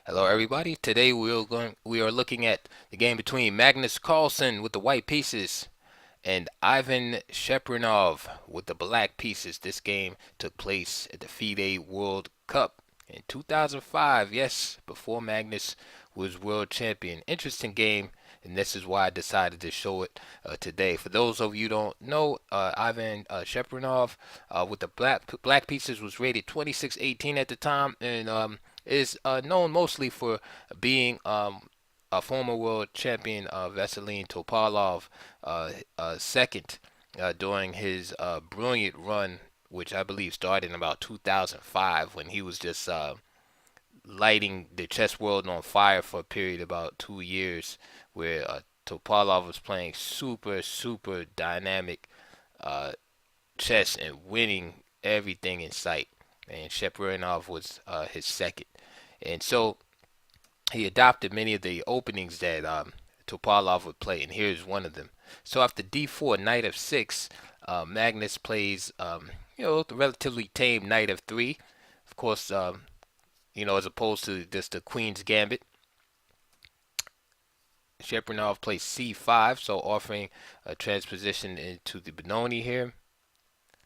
Hello, everybody. Today we are looking at the game between Magnus Carlsen with the white pieces and Ivan Cheparinov with the black pieces. This game took place at the FIDE World Cup in 2005. Yes, before Magnus was world champion. Interesting game, and this is why I decided to show it today. For those of you who don't know, Ivan Cheparinov with the black pieces was rated 26-18 at the time, and is known mostly for being a former world champion Vasily Topalov second during his brilliant run, which I believe started in about 2005 when he was just lighting the chess world on fire for a period of about 2 years, where Topalov was playing super dynamic uh, chess and winning everything in sight. And Cheparinov was his second. And so he adopted many of the openings that Topalov would play, and here's one of them. So after d4, knight f6, Magnus plays, the relatively tame knight f3. Of course, as opposed to just the queen's gambit. Cheparinov plays c5, so offering a transposition into the Benoni here,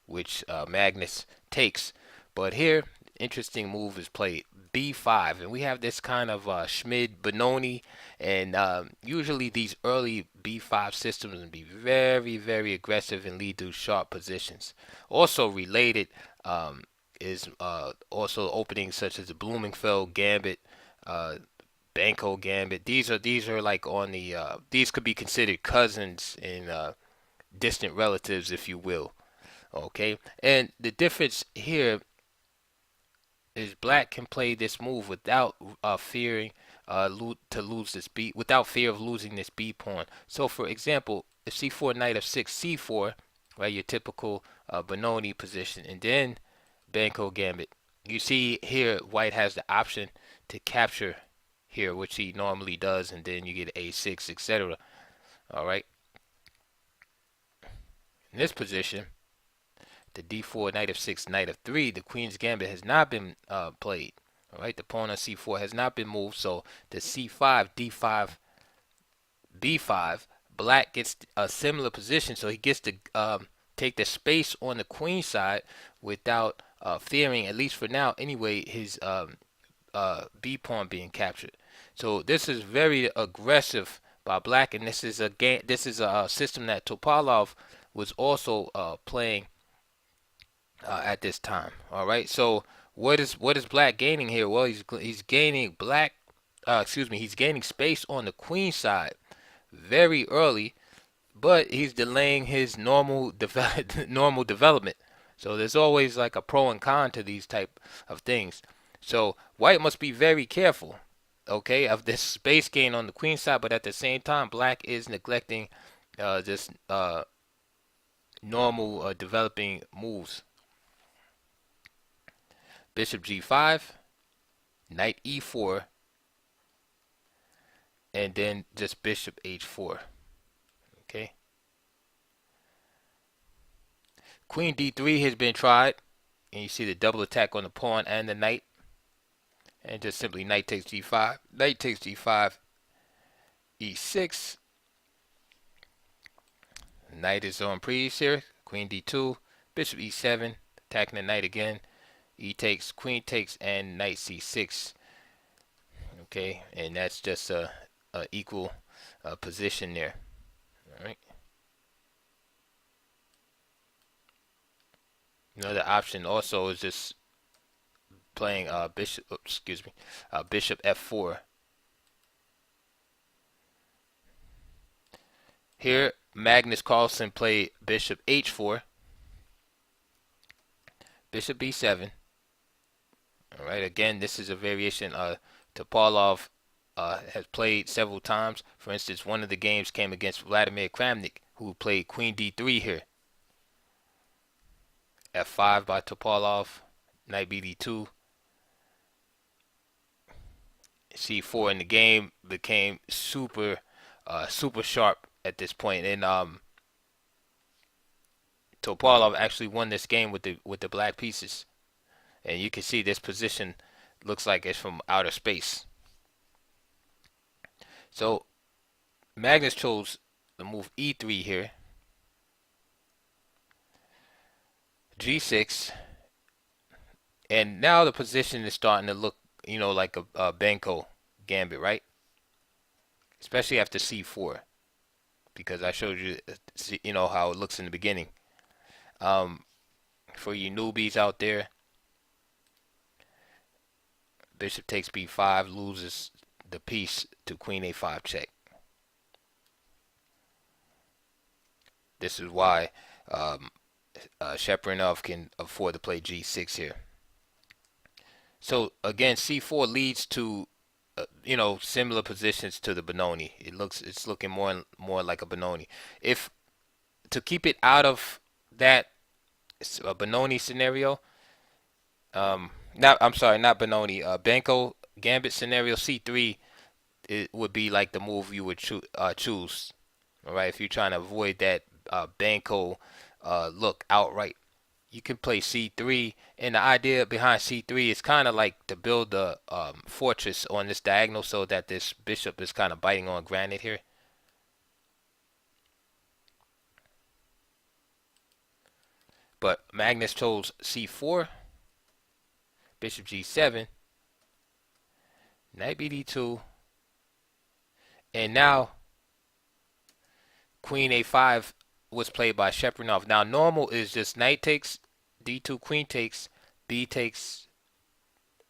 which Magnus takes. But here, interesting move is played b5, and we have this kind of Schmid Benoni, and usually these early b5 systems can be very aggressive and lead to sharp positions. Also related is also openings such as the Blumenfeld Gambit, uh, Banco Gambit. These are like on the these could be considered cousins and distant relatives, if you will. Okay, and the difference here is black can play this move without fearing to lose this b, without fear of losing this b pawn. So, for example, if c4 knight f6 c4, right, your typical Benoni position, and then Banco Gambit. You see here, white has the option to capture here, which he normally does, and then you get a6, etc. All right, in this position, the d4, knight f6, knight f3, the queen's gambit has not been played. All right, the pawn on c4 has not been moved, so the c5, d5, b5, black gets a similar position, so he gets to take the space on the queen side without fearing, at least for now anyway, his b pawn being captured. So this is very aggressive by black, and this is a game. This is a system that Topalov was also playing at this time. All right. So what is black gaining here? Well, he's gaining black. He's gaining space on the queen side very early, but he's delaying his normal development. So there's always like a pro and con to these type of things. So white must be very careful, okay, of this space gain on the queen side, but at the same time, black is neglecting this normal developing moves. Bishop g5, knight e4, and then just bishop h4. Okay. Queen d3 has been tried, and you see the double attack on the pawn and the knight. And just simply knight takes g5, knight takes g5, e6. Knight is on prise here. Queen d2, bishop e7, attacking the knight again. E takes, queen takes, and knight c6. Okay, and that's just a equal position there. All right. Another option also is just playing bishop f4. Here, Magnus Carlsen played bishop h4, bishop b7. All right, again, this is a variation Topalov has played several times. For instance, one of the games came against Vladimir Kramnik, who played queen d3 here. f5 by Topalov, knight bd2, c4, and the game became super sharp at this point. And Topalov actually won this game with the black pieces. And you can see this position looks like it's from outer space. So Magnus chose the move e3 here, g6, and now the position is starting to look, like a Benko gambit, right? Especially after c4, because I showed you, how it looks in the beginning. Um, for you newbies out there, bishop takes b5 loses the piece to queen a5 check. This is why Cheparinov can afford to play g6 here. So again, c4 leads to similar positions to the Benoni. It's looking more like a Benoni. If to keep it out of that Benoni scenario, not I'm sorry, not Benoni, Benko Gambit scenario, c3 it would be like the move you would choose. All right, if you're trying to avoid that Benko look outright, you can play c3, and the idea behind c3 is kind of like to build a fortress on this diagonal so that this bishop is kind of biting on granite here. But Magnus chose c4, bishop g7, knight bd2, and now queen a5 was played by Cheparinov. Now normal is just knight takes, d2, queen takes, b takes,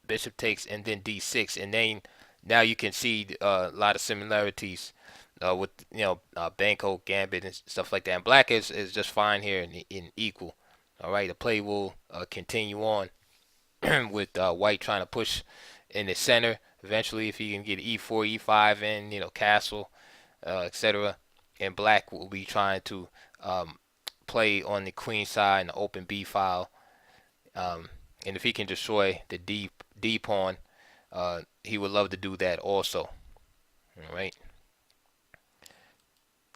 bishop takes, and then d6, and then now you can see a lot of similarities with Benko Gambit and stuff like that. And black is just fine here in equal. All right, the play will continue on with white trying to push in the center. Eventually, if he can get e4, e5 in, castle, etc. And black will be trying to play on the queen side and the open b file. And if he can destroy the D pawn, he would love to do that also. All right.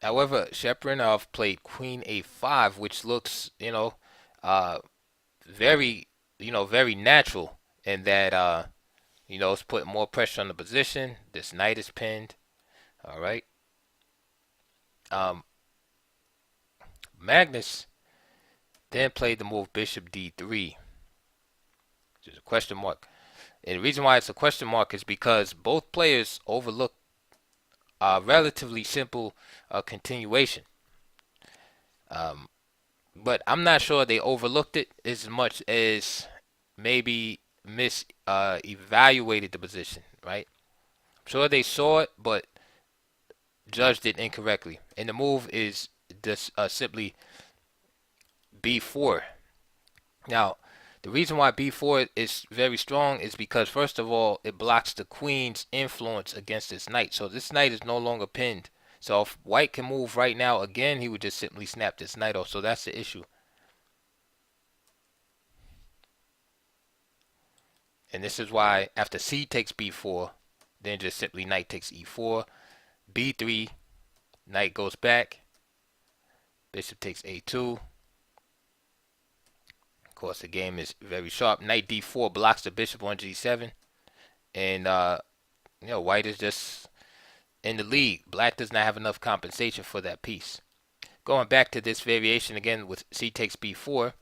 However, Cheparinov played queen a5, which looks, uh, very, very natural, in that, it's putting more pressure on the position. This knight is pinned. All right. Um, Magnus then played the move bishop d3, which is a question mark. And the reason why it's a question mark is because both players overlook a relatively simple continuation. Um, but I'm not sure they overlooked it as much as maybe evaluated the position, right? I'm sure they saw it, but judged it incorrectly. And the move is just simply b4. Now, the reason why b4 is very strong is because, first of all, it blocks the queen's influence against this knight. So this knight is no longer pinned. So if white can move right now again, he would just simply snap this knight off. So that's the issue. And this is why after c takes b4, then just simply knight takes e4, b3, knight goes back, bishop takes a2. Of course, the game is very sharp. Knight d4 blocks the bishop on g7, and white is just in the lead. Black does not have enough compensation for that piece. Going back to this variation again with c takes b4,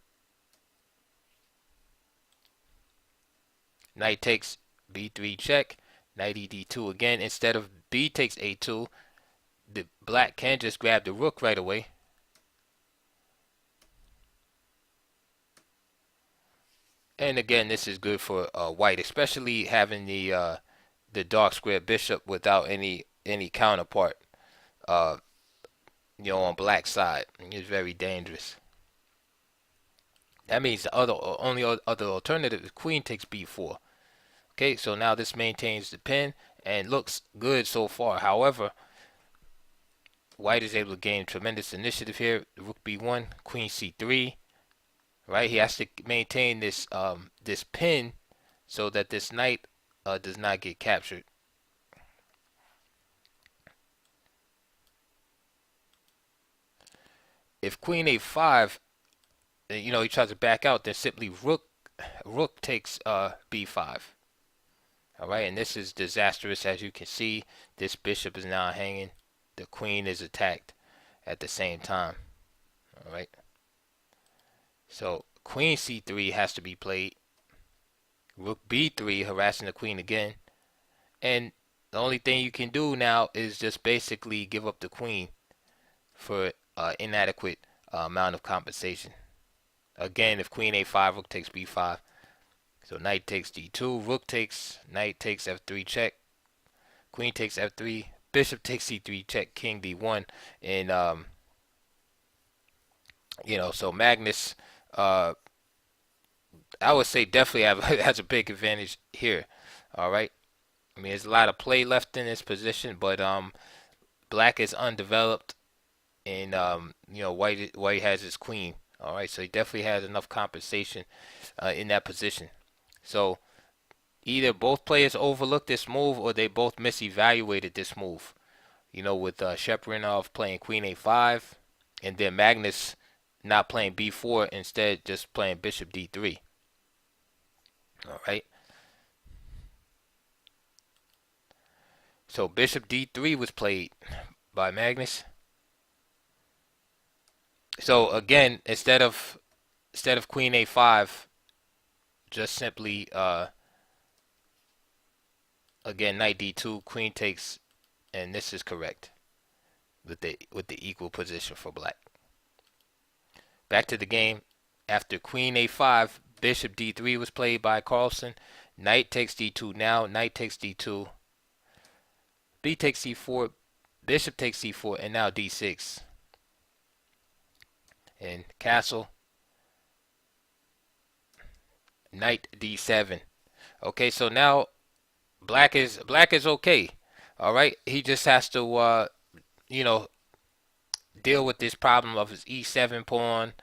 knight takes b3 check, knight ed2 again. Instead of b takes a2, the black can just grab the rook right away. And again, this is good for white, especially having the dark square bishop without any counterpart. Uh, on black side, it's very dangerous. That means the only other alternative is queen takes b4. Okay, so now this maintains the pin and looks good so far. However, white is able to gain tremendous initiative here. Rook b1, queen c3. Right, he has to maintain this this pin so that this knight does not get captured. If queen a5, he tries to back out, then simply rook takes b5. All right, and this is disastrous. As you can see, this bishop is now hanging. The queen is attacked at the same time. All right, so queen c3 has to be played. Rook b3 harassing the queen again, and the only thing you can do now is just basically give up the queen for inadequate amount of compensation. Again, if queen a5, rook takes b5. So knight takes d2, rook takes, knight takes f3 check, queen takes f3, bishop takes c3 check, king d1, and so Magnus, uh, I would say definitely has a big advantage here. All right, I mean there's a lot of play left in this position, but black is undeveloped, and white has his queen. All right, so he definitely has enough compensation in that position. So either both players overlooked this move or they both misevaluated this move. With Cheparinov playing queen a5 and then Magnus not playing b4, instead just playing bishop d3. All right. So bishop d3 was played by Magnus. So again, instead of queen a5, just simply again knight d2, queen takes, and this is correct with the equal position for black. Back to the game. After queen a5, bishop d3 was played by Carlsen. Knight takes d2 now. Knight takes d2. B takes c4. Bishop takes c4, and now d6. And castle. Knight d7. Okay, so now black is okay. All right, he just has to deal with this problem of his e7 pawn,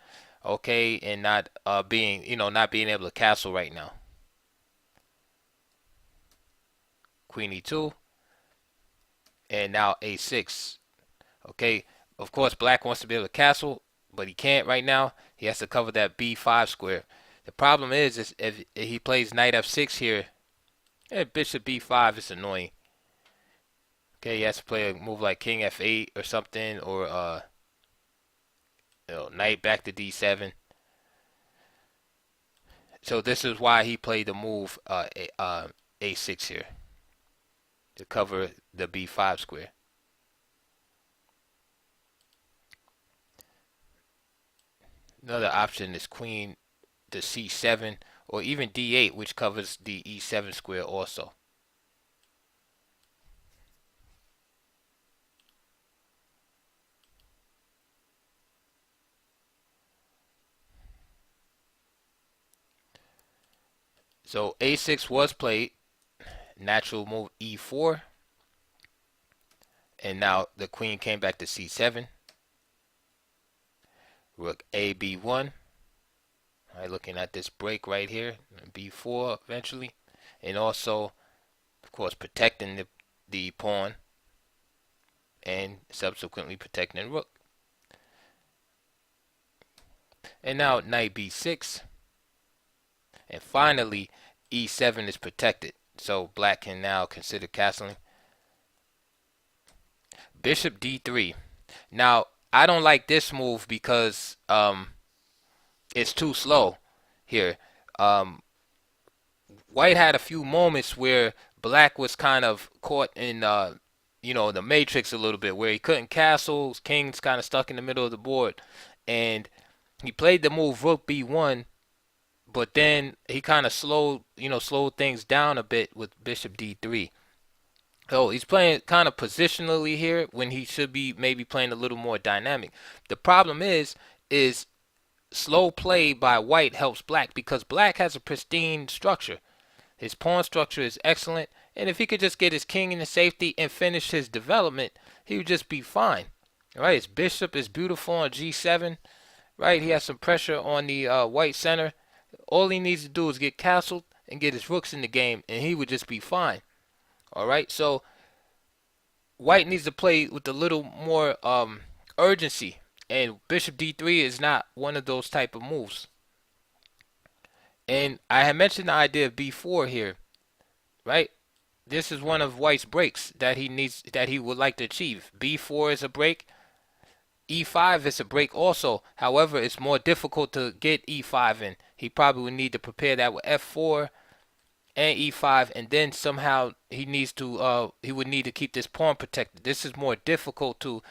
okay, and not being able to castle right now. Queen e2, and now a6. Okay, of course black wants to be able to castle, but he can't right now. He has to cover that b5 square. The problem is if he plays knight f6 here, bishop b5 is annoying. Okay, he has to play a move like king f8 or something, or knight back to d7. So this is why he played the move a6 here to cover the b5 square. Another option is queen to c7 or even d8, which covers the e7 square also. So a6 was played, natural move e4, and now the queen came back to c7. Rook a b1. All right, looking at this break right here, b4 eventually, and also, of course, protecting the pawn and subsequently protecting the rook. And now knight b6, and finally e7 is protected, so black can now consider castling. Bishop d3. Now I don't like this move because it's too slow here. White had a few moments where black was kind of caught in the matrix a little bit, where he couldn't castle. His king's kind of stuck in the middle of the board, and he played the move rook b1, but then he kind of slowed things down a bit with bishop d3. So he's playing kind of positionally here when he should be maybe playing a little more dynamic. The problem is slow play by white helps black because black has a pristine structure. His pawn structure is excellent, and if he could just get his king into safety and finish his development, he would just be fine. All right, his bishop is beautiful on g7. Right, he has some pressure on the white center. All he needs to do is get castled and get his rooks in the game, and he would just be fine. All right, so white needs to play with a little more urgency, and bishop d3 is not one of those type of moves. And I had mentioned the idea of b4 here, right? This is one of White's breaks that he would like to achieve. B4 is a break. E5 is a break also. However, it's more difficult to get E5 in. He probably would need to prepare that with F4 and E5, and then somehow he would need to keep this pawn protected. This is more difficult to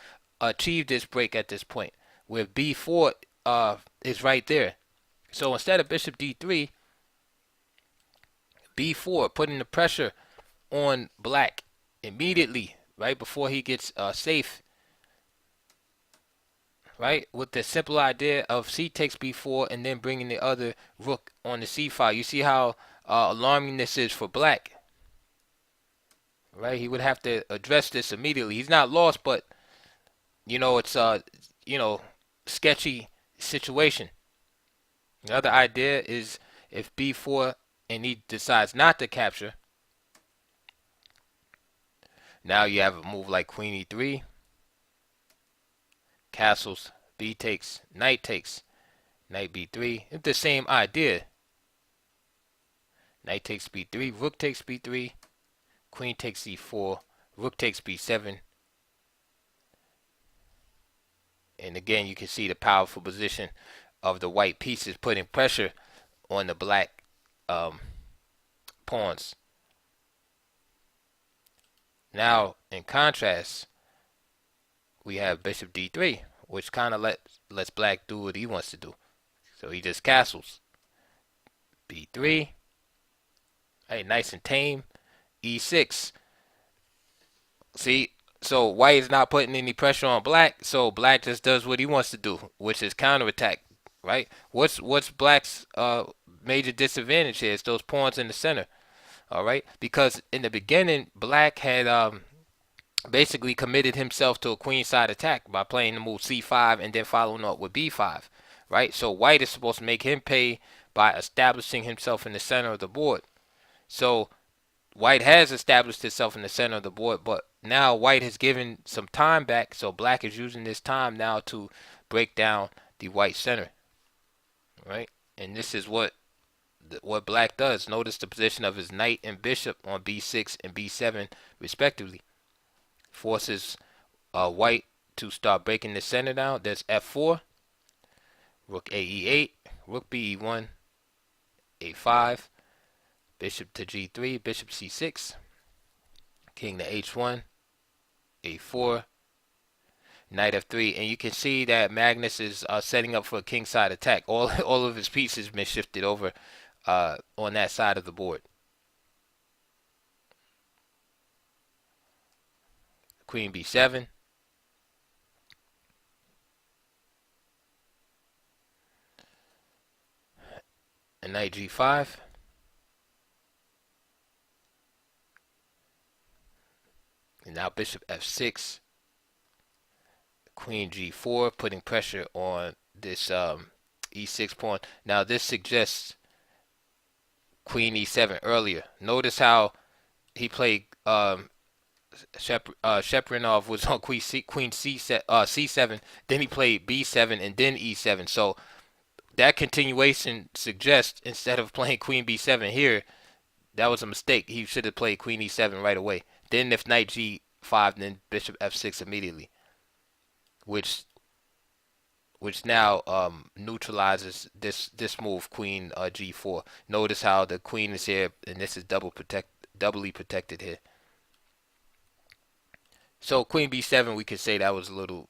achieve this break at this point, where B4 is right there. So instead of bishop D3, B4, putting the pressure on black immediately, right before he gets safe, right? With the simple idea of C takes B4 and then bringing the other rook on the C file. You see how alarming this is for black, right? He would have to address this immediately. He's not lost, but it's you know, sketchy situation. The other idea is if B4 and he decides not to capture, now you have a move like Queen E3, castles, B takes, knight B3. It's the same idea. Knight takes B3, rook takes B3, queen takes E4, rook takes B7. And again, you can see the powerful position of the white pieces putting pressure on the black pawns. Now, in contrast, we have bishop D3, which kind of lets black do what he wants to do. So he just castles. B3, hey, nice and tame. E6. See, so white is not putting any pressure on black, so black just does what he wants to do, which is counterattack, right? What's black's major disadvantage here? It's those pawns in the center, all right? Because in the beginning, black had basically committed himself to a queenside attack by playing the move C5 and then following up with B5, right? So white is supposed to make him pay by establishing himself in the center of the board. So white has established itself in the center of the board, but now white has given some time back, so black is using this time now to break down the white center, right? And this is what black does. Notice the position of his knight and bishop on B6 and B7 respectively. Forces white to start breaking the center down. There's F4, rook A E8, rook B E1, A5, bishop to G3, bishop C6, king to H1, A4, knight F3, and you can see that Magnus is setting up for a kingside attack. All of his pieces have been shifted over on that side of the board. Queen B7, and knight G5, and now bishop F6, queen G4, putting pressure on this E6 pawn. Now this suggests queen E7 earlier. Notice how he played Cheparinov was on queen C7, then he played B7 and then E7. So that continuation suggests instead of playing queen B7 here, that was a mistake. He should have played queen E7 right away. Then if knight G5, then bishop F6 immediately, which now neutralizes this move, queen G4. Notice how the queen is here, and this is doubly protected here. So queen B7, we could say that was a little,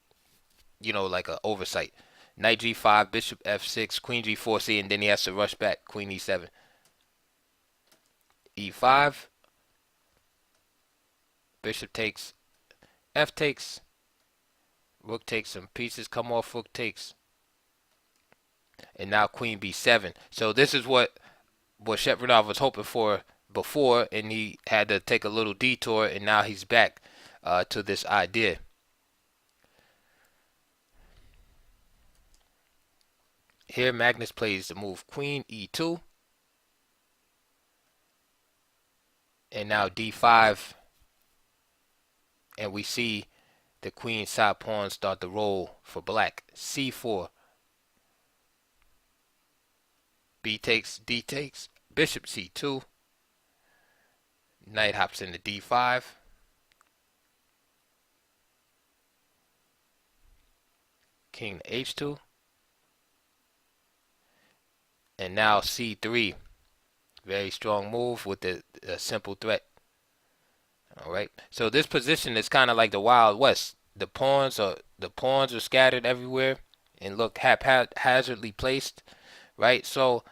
like an oversight. Knight G5, bishop F6, queen G4, see, and then he has to rush back, queen E7. E5, bishop takes, F takes, rook takes, some pieces come off, rook takes, and now queen B7. So this is what Cheparinov was hoping for before, and he had to take a little detour, and now he's back to this idea. Here Magnus plays the move queen E2, and now D5, and we see the queen side pawns start to roll for black. C4, B takes, D takes, bishop C2, Knight hops into d5. King to h2. And now c3. Very strong move with a simple threat. All right. So this position is kind of like the Wild West. The pawns are scattered everywhere and look haphazardly placed, right? So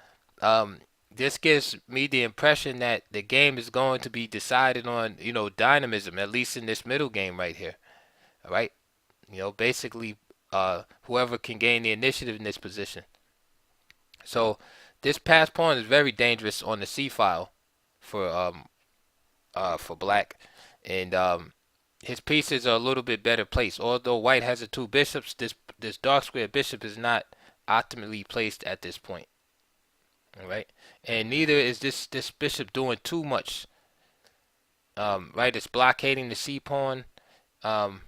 um, this gives me the impression that the game is going to be decided on, dynamism, at least in this middle game right here. All right. Basically, whoever can gain the initiative in this position. So this pass pawn is very dangerous on the c file for black, and his pieces are a little bit better placed. Although white has the two bishops, this dark square bishop is not optimally placed at this point. All right, and neither is this bishop doing too much. Right, it's blockading the c pawn, um,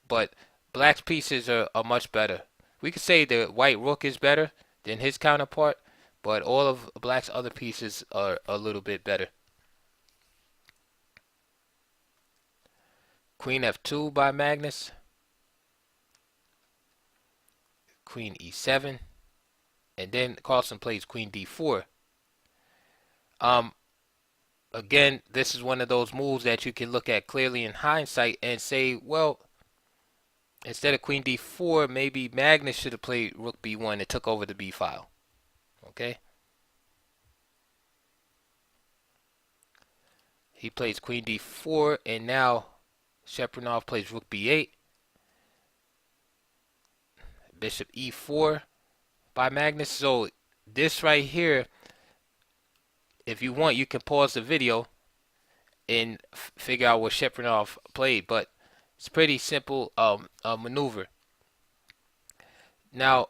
but black's pieces are much better. We could say the white rook is better than his counterpart, but all of black's other pieces are a little bit better. Queen f2 by Magnus. Queen e7. And then Carlsen plays queen d4. Um, Again, this is one of those moves that you can look at clearly in hindsight and say, well, instead of queen d4, maybe Magnus should have played rook b1 and took over the b file. Okay? He plays queen d4, and now Cheparinov plays rook b8. Bishop e4 by Magnus. So this right here, if you want, you can pause the video and figure out what Cheparinov played, but it's pretty simple maneuver. Now,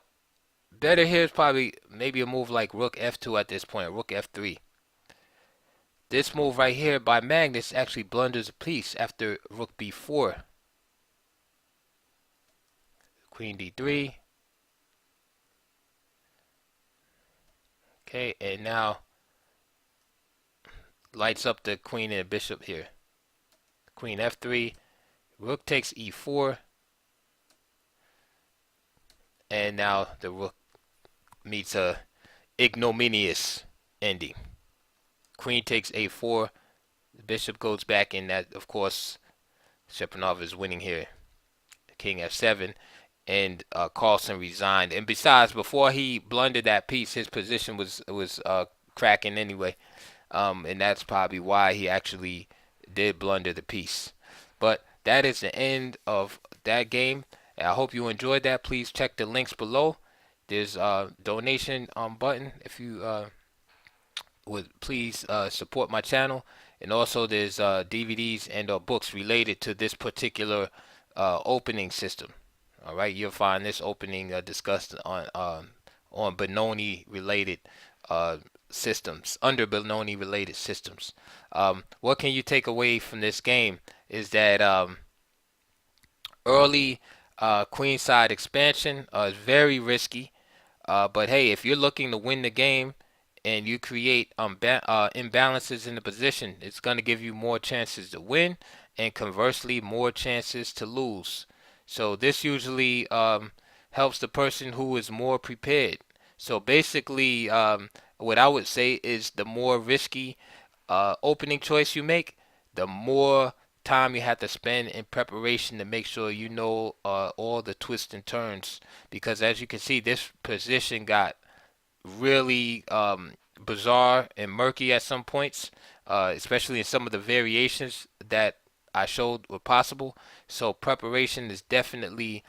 better here is probably maybe a move like rook f2 at this point, rook f3. This move right here by Magnus actually blunders a piece after rook b4. Queen d3. Okay, and now lights up the queen and the bishop here. Queen f3. Rook takes e4. And now the rook meets a ignominious ending. Queen takes a4. The bishop goes back, and that, of course, Cheparinov is winning here. King f7, and Carlsen resigned. And besides, before he blundered that piece, his position was cracking anyway, and that's probably why he actually did blunder the piece. But that is the end of that game. And I hope you enjoyed that. Please check the links below. There's a donation button if you would please support my channel, and also there's DVDs and or books related to this particular opening system. All right, you'll find this opening discussed on Benoni related systems, under Benoni related systems. What can you take away from this game is that early queenside expansion is very risky. But hey, if you're looking to win the game and you create imbalances in the position, it's going to give you more chances to win, and conversely, more chances to lose. So this usually helps the person who is more prepared. So basically, what I would say is the more risky opening choice you make, the more time you have to spend in preparation to make sure you know all the twists and turns. Because as you can see, this position got really bizarre and murky at some points, especially in some of the variations that I showed were possible. So preparation is definitely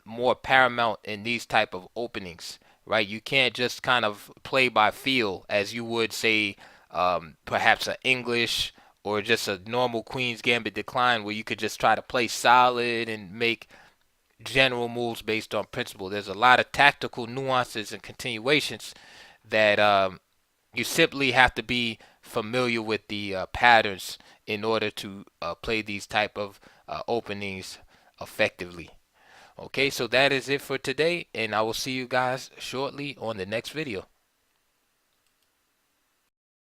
more paramount in these type of openings, right? You can't just kind of play by feel as you would say perhaps an English or just a normal Queen's Gambit decline, where you could just try to play solid and make general moves based on principle. There's a lot of tactical nuances and continuations that you simply have to be familiar with the patterns in order to play these type of openings effectively. Okay, so that is it for today, and I will see you guys shortly on the next video.